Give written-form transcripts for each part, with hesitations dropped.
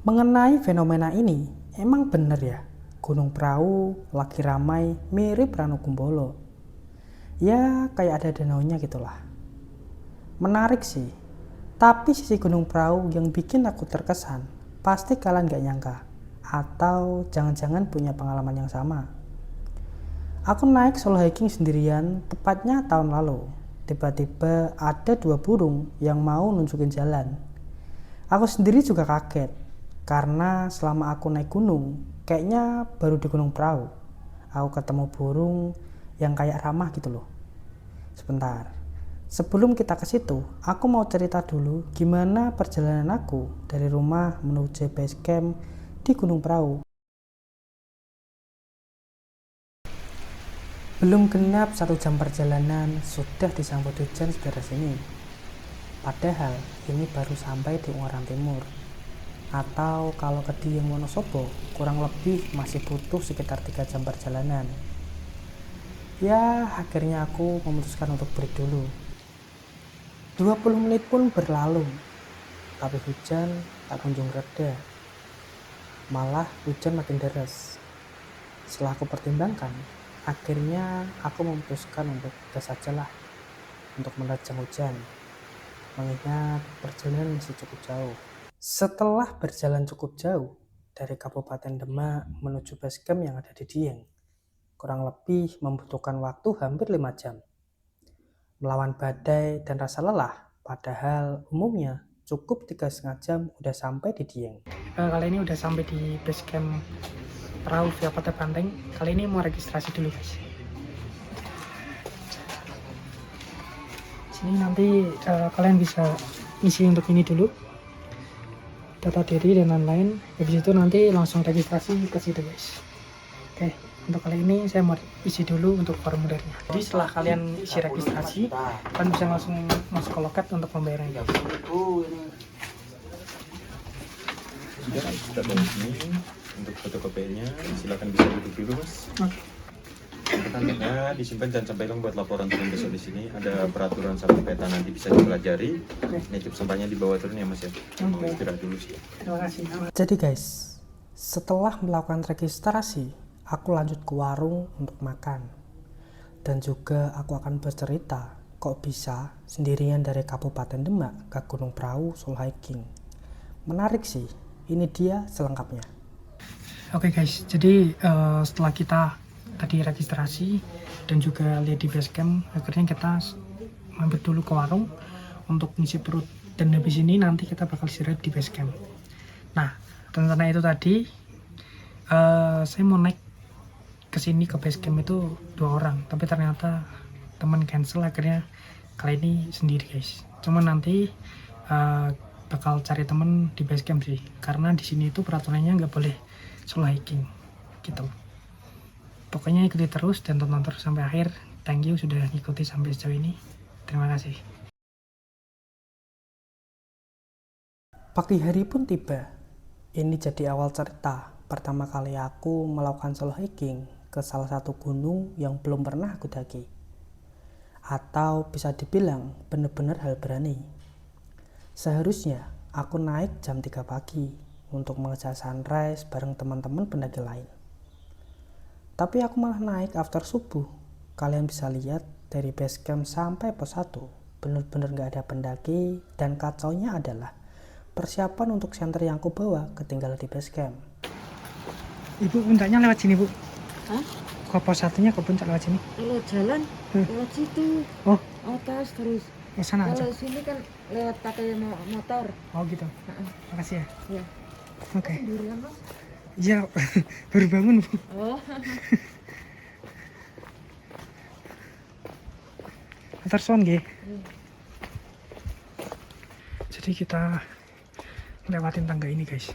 Mengenai fenomena ini, emang bener ya, Gunung Prau lagi ramai mirip Ranukumbolo. Ya kayak ada danaunya gitulah. Menarik sih, tapi sisi Gunung Prau yang bikin aku terkesan, pasti kalian gak nyangka. Atau jangan-jangan punya pengalaman yang sama. Aku naik solo hiking sendirian, tepatnya tahun lalu. Tiba-tiba ada 2 burung yang mau nunjukin jalan. Aku sendiri juga kaget, karena selama aku naik gunung, kayaknya baru di Gunung Prau, aku ketemu burung yang kayak ramah gitu loh. Sebentar, sebelum kita ke situ, aku mau cerita dulu gimana perjalanan aku dari rumah menuju base camp di Gunung Prau. Belum genap 1 jam perjalanan, sudah disambut hujan sederas ini. Padahal ini baru sampai di Ungaran Timur. Atau kalau ke Dieng Wonosobo, kurang lebih masih butuh sekitar 3 jam perjalanan. Ya, akhirnya aku memutuskan untuk break dulu. 20 menit pun berlalu, tapi hujan tak kunjung reda. Malah hujan makin deras. Setelah aku pertimbangkan, akhirnya aku memutuskan untuk gas aja lah, untuk menerjang hujan. Mengingat perjalanan masih cukup jauh. Setelah berjalan cukup jauh dari Kabupaten Demak menuju base camp yang ada di Dieng, kurang lebih membutuhkan waktu hampir 5 jam. Melawan badai dan rasa lelah, padahal umumnya cukup 3,5 jam udah sampai di Dieng. Kali ini udah sampai di base camp Prau via Kota Banteng. Kali ini mau registrasi dulu guys. Sini nanti kalian bisa isi untuk ini dulu, data diri dan lain-lain. Habis itu nanti langsung registrasi ke situ guys. Oke, untuk kali ini saya mau isi dulu untuk formulirnya. Jadi setelah kalian isi registrasi, kalian bisa langsung masuk ke loket untuk pembayaran guys. Sudah bawa sini untuk fotokopinya, silakan bisa duduk dulu mas. Oke. Pertanyaannya disimpan jangan sampai hilang buat laporan turun besok di sini. Ada peraturan sama peta nanti bisa dipelajari. Ini cukup sampahnya dibawa turun ya mas ya. Mau istirahat dulu sih. Terima kasih. Jadi guys, setelah melakukan registrasi, aku lanjut ke warung untuk makan. Dan juga aku akan bercerita kok bisa sendirian dari Kabupaten Demak ke Gunung Prau solo hiking. Menarik sih, ini dia selengkapnya. Oke guys, jadi setelah kita tadi registrasi dan juga lihat di base camp, akhirnya kita mampir dulu ke warung untuk ngisi perut, dan habis ini nanti kita bakal istirahat di base camp. Nah, rencana itu tadi saya mau naik ke sini ke base camp itu 2 orang, tapi ternyata teman cancel, akhirnya kali ini sendiri guys. Cuma nanti bakal cari temen di base camp sih, karena di sini itu peraturannya nggak boleh solo hiking gitu. Pokoknya ikuti terus dan tonton terus sampai akhir. Thank you sudah ngikuti sampai sejauh ini. Terima kasih. Pagi hari pun tiba. Ini jadi awal cerita pertama kali aku melakukan solo hiking ke salah satu gunung yang belum pernah aku daki. Atau bisa dibilang benar-benar hal berani. Seharusnya aku naik jam 3 pagi untuk mengejar sunrise bareng teman-teman pendaki lain. Tapi aku malah naik after subuh. Kalian bisa lihat dari base camp sampai pos 1 bener-bener gak ada pendaki, dan kacaunya adalah persiapan untuk senter yang aku bawa ketinggalan di base camp. Ibu puncaknya lewat sini bu? Hah? Ke pos 1-nya ke puncak lewat sini? Kalau jalan lewat situ, Oh, atas terus. sana aja. Kalau sini kan lewat pakai motor. Oh gitu. Makasih ya. Ya. Oke. Sendirian mas? Iya, baru bangun bu. Oh. Terson nggih. Jadi kita lewatin tangga ini guys.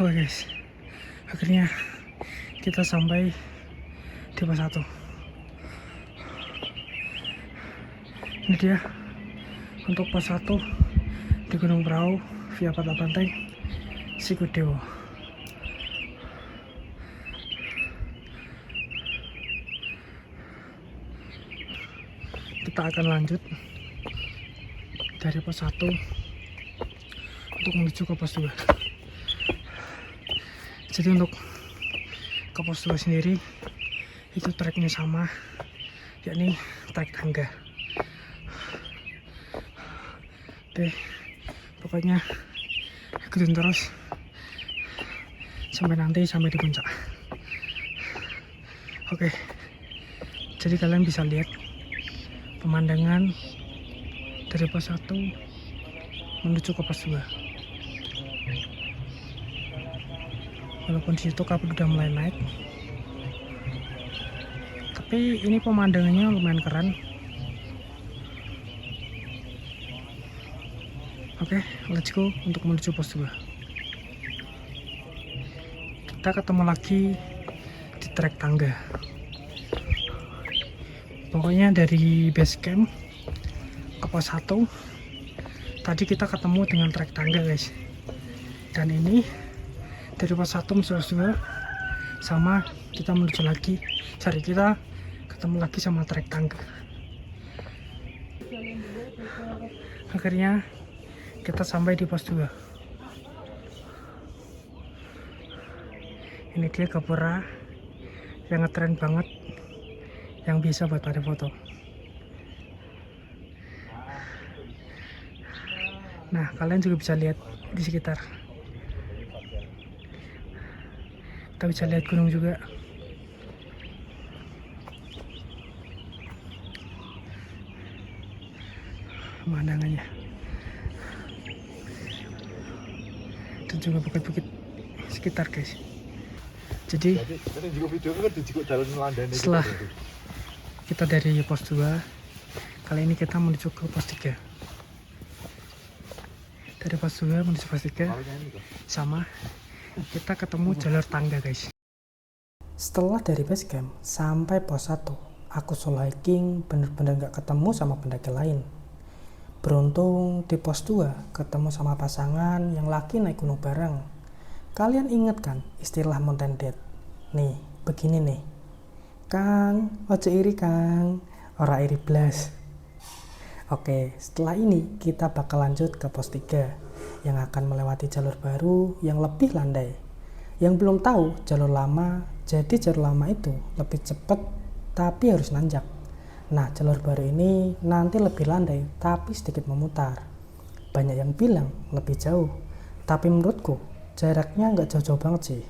Oke guys, akhirnya kita sampai di pos 1. Ini dia Untuk pos 1 di Gunung Prau via Pata Pantai Sikudewo. Kita akan lanjut dari pos 1 untuk menuju ke pos 2. Jadi untuk ke pos 2 sendiri itu treknya sama, yakni trek tangga. Oke, pokoknya ikutin terus sampai di puncak. Oke, jadi kalian bisa lihat pemandangan dari pos 1 menuju ke pos 2. Walaupun di situ kabut udah mulai naik, tapi ini pemandangannya lumayan keren. Oke, let's go untuk menuju pos 2. Kita ketemu lagi di trek tangga. Pokoknya dari base camp ke pos 1 tadi kita ketemu dengan trek tangga, guys. Dan ini dari pos 1 menuju pos 2 sama kita menuju lagi. Kita ketemu lagi sama trek tangga. Akhirnya kita sampai di pos 2. Ini dia gapura yang ngetren banget, yang bisa buat pada foto. Nah, kalian juga bisa lihat di sekitar. Kita bisa lihat gunung juga. Pemandangannya. Dan juga bukit-bukit sekitar, guys. Jadi setelah kita dari pos 2, kali ini kita menuju ke pos 3. Dari pos 2 menuju pos 3 sama kita ketemu jalur tangga, guys. Setelah dari base camp sampai pos 1, aku solo hiking bener-bener gak ketemu sama pendaki lain. Beruntung di pos 2 ketemu sama pasangan yang lagi naik gunung bareng. Kalian inget kan istilah mountain date? Nih, begini nih. Kang, ojo iri Kang, ora iri blas. Oke, setelah ini kita bakal lanjut ke pos 3 yang akan melewati jalur baru yang lebih landai. Yang belum tahu jalur lama, jadi jalur lama itu lebih cepat tapi harus nanjak. Nah, jalur baru ini nanti lebih landai tapi sedikit memutar. Banyak yang bilang lebih jauh, tapi menurutku jaraknya nggak jauh-jauh banget sih.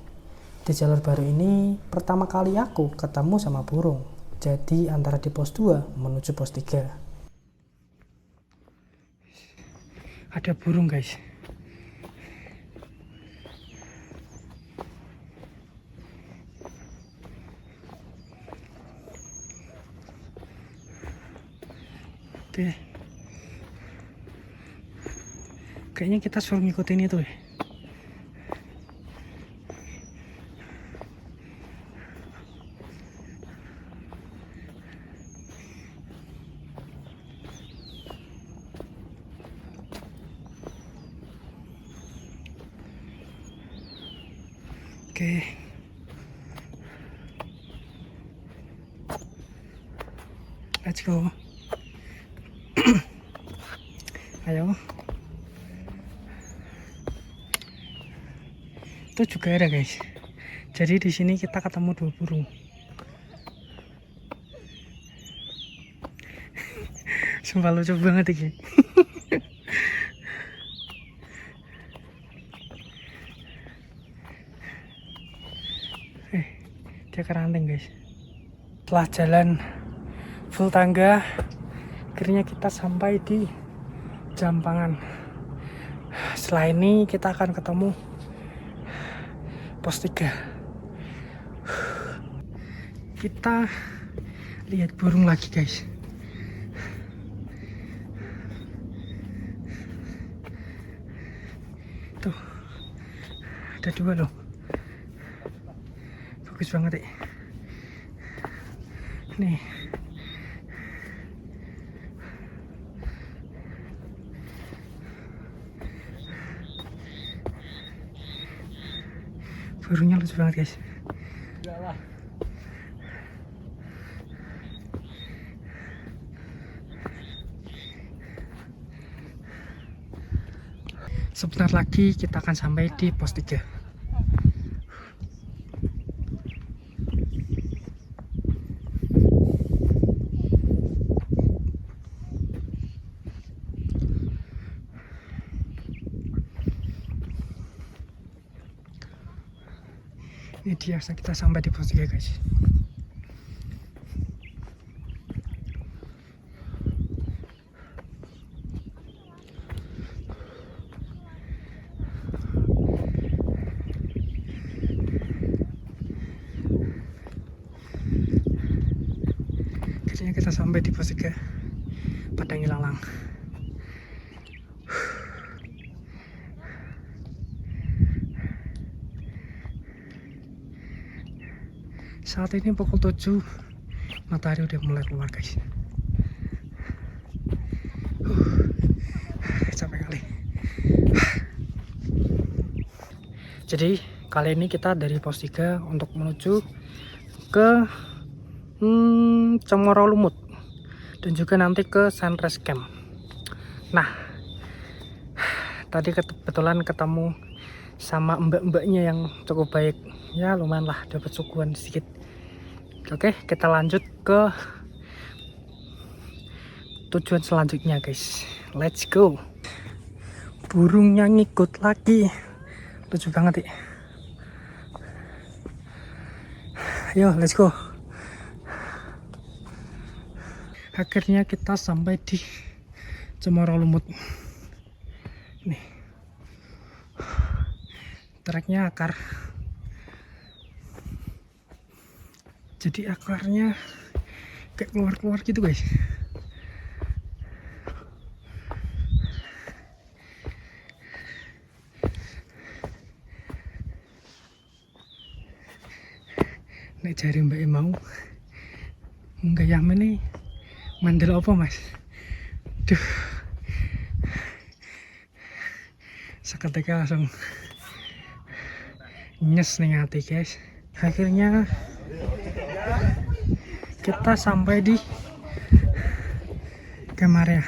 Di jalur baru ini pertama kali aku ketemu sama burung. Jadi antara di pos 2 menuju pos 3. Ada burung, guys. Oke. Kayaknya kita suruh ngikutin itu ya. Oke. Let's go. Ayo. Itu juga ada, guys. Jadi di sini kita ketemu 2 burung. Sumpah lucu banget ini. Dia keranteng, guys. Setelah jalan full tangga, akhirnya kita sampai di Jampangan. Setelah ini kita akan ketemu pos 3. Kita lihat burung lagi, guys. Tuh, ada 2 loh. Bagus banget ya. Nih. Burungnya lucu banget guys. Sebentar lagi kita akan sampai di pos 3. Ini dia, kita sampai di pos 3 guys. Akhirnya kita sampai di pos 3 Padang Ilalang. Saat ini pukul 7, matahari udah mulai keluar guys. Capek kali. Jadi kali ini kita dari pos 3 untuk menuju ke Cemoro Lumut dan juga nanti ke Sunrise Camp. Nah, tadi kebetulan ketemu sama mbak-mbaknya yang cukup baik. Ya lumayan lah, dapat suguhan sedikit. Oke, kita lanjut ke tujuan selanjutnya guys. Let's go. Burungnya ngikut lagi, lucu banget ya. Ayo let's go. Akhirnya kita sampai di Cemoro Lumut. Nih, treknya akar. Jadi akarnya kayak keluar-keluar gitu guys. Nek jari mbak mau nggak yaman nih, mandel apa mas? Duh, seketika langsung nyes nih hati guys. Akhirnya kita sampai di Camp area.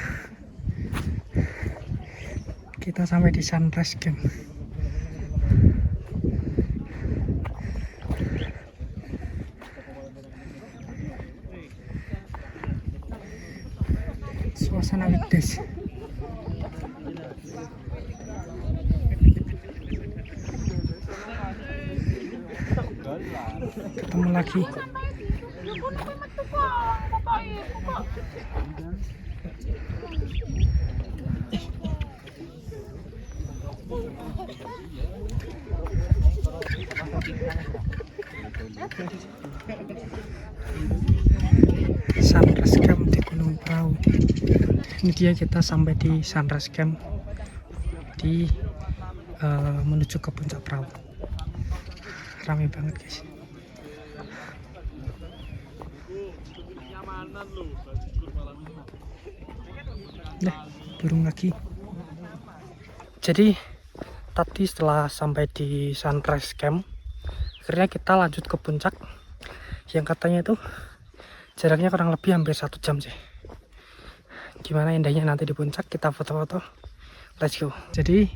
Kita sampai di Sunrise Camp. Suasana weekdays. Ketemu lagi. Sunrise Camp di Gunung Prau. Ini dia, kita sampai di Sunrise Camp di menuju ke puncak perahu. Ramai banget guys. Nah, burung lagi. Jadi tadi setelah sampai di Sunrise Camp, akhirnya kita lanjut ke puncak yang katanya itu jaraknya kurang lebih hampir 1 jam sih. Gimana indahnya nanti di puncak, kita foto-foto. Let's go. Jadi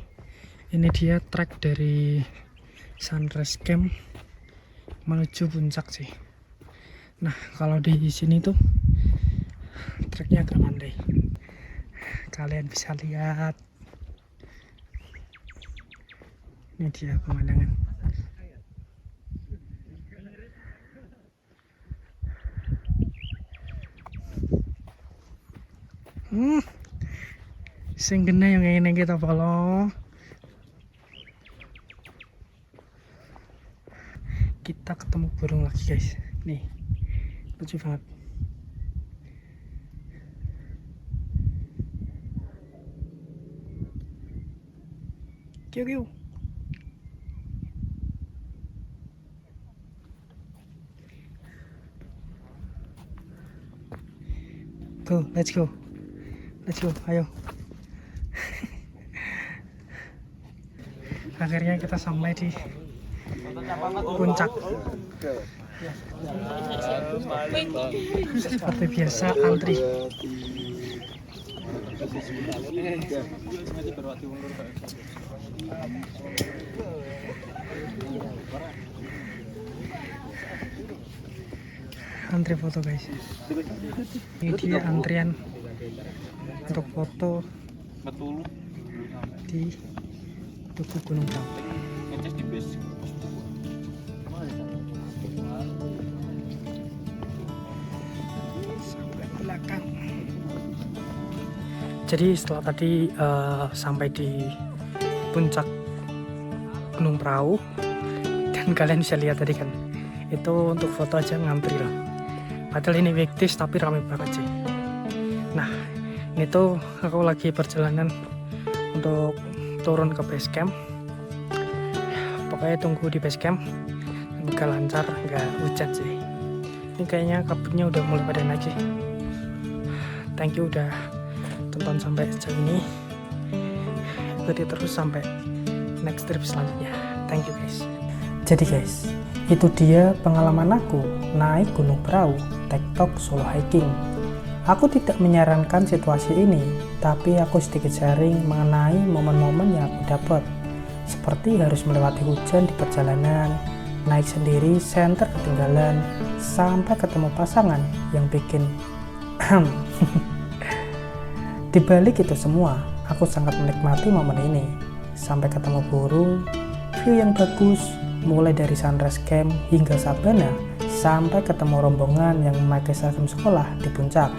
ini dia trek dari Sunrise Camp menuju puncak sih. Nah, kalau di sini tuh treknya agak landai. Kalian bisa lihat. Ini dia pemandangan. Sing kena yang ini kita follow. Kita ketemu burung lagi guys. Nih, lucu banget. Kiu kiu. Go, let's go. Let's go, ayo. Akhirnya kita sampai di puncak. Seperti biasa antri. Antri foto guys. Ini dia antrian untuk foto di Tugu Gunung Prau. Sampai belakang. Jadi setelah tadi sampai di puncak Gunung Prau, dan kalian bisa lihat tadi kan, itu untuk foto aja ngantri loh. Padahal ini weekdays tapi ramai banget sih. Nah, ini tuh aku lagi perjalanan untuk turun ke base camp. Pokoknya tunggu di base camp. Semoga lancar, nggak hujan sih. Ini kayaknya kabutnya udah mulai pada naik sih. Thank you udah tonton sampai sejauh ini. Ikuti terus sampai next trip selanjutnya. Thank you guys. Jadi guys, itu dia pengalaman aku naik Gunung Prau TikTok solo hiking. Aku tidak menyarankan situasi ini, tapi aku sedikit sharing mengenai momen-momen yang aku dapat. Seperti harus melewati hujan di perjalanan, naik sendiri, senter ketinggalan, sampai ketemu pasangan yang bikin Di balik itu semua, aku sangat menikmati momen ini. Sampai ketemu burung, view yang bagus, mulai dari sunrise camp hingga sabana, sampai ketemu rombongan yang memakai seragam sekolah di puncak.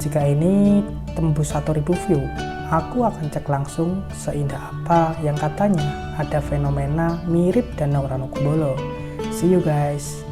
Jika ini tembus 1000 view, aku akan cek langsung seindah apa yang katanya ada fenomena mirip Danau Ranokubolo. See you guys.